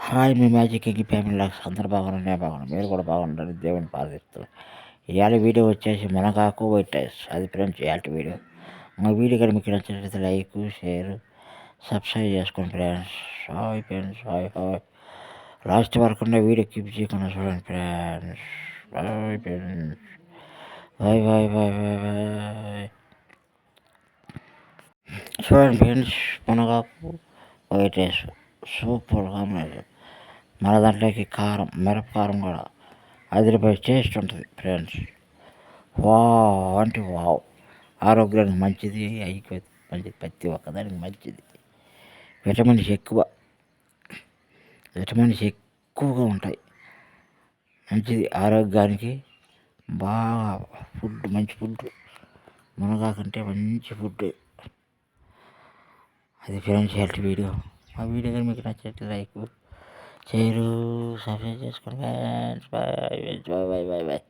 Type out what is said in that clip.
Hi మీ magic king family lakhs అందరూ బాగున్నారు, నేను బాగున్నాను, మీరు కూడా బాగుండాలని దేవుని ప్రార్థిస్తున్నాను. ఇవాళ వీడియో వచ్చేసి మునగాకు వైట్ రైస్, అది ఫ్రెండ్స్ ఇవాళ వీడియో. మా వీడియో కానీ మీకు నచ్చినట్లయితే లైక్, షేర్, సబ్స్క్రైబ్ చేసుకోండి friends. Hi friends, hi hi. Last వరకు ఉన్న వీడియో కీప్ చేయకుండా చూడండి friends. Hi friends, hi hi hi hi hi. చూడండి ఫ్రెండ్స్, మునగాకు వైట్ రైస్ సూపర్గా ఉన్నది. మన దాంట్లోకి కారం, మిరపకారం కూడా అదిరిపోయి టేస్ట్ ఉంటుంది ఫ్రెండ్స్. అంటే వావ్, ఆరోగ్యానికి మంచిది, అయిపోయింది మంచిది, ప్రతి ఒక్కదానికి మంచిది. విటమిన్స్ ఎక్కువగా ఉంటాయి, మంచిది ఆరోగ్యానికి. బాగా మంచి ఫుడ్ మునగాకంటే మంచి ఫుడ్. అది ఫ్రెండ్స్ హెల్త్ వీడియో. ఆ వీడియో కానీ మీకు నచ్చినట్టు లైక్, షేరు, సబ్స్క్రైబ్ చేసుకోండి friends. Bye bye bye bye.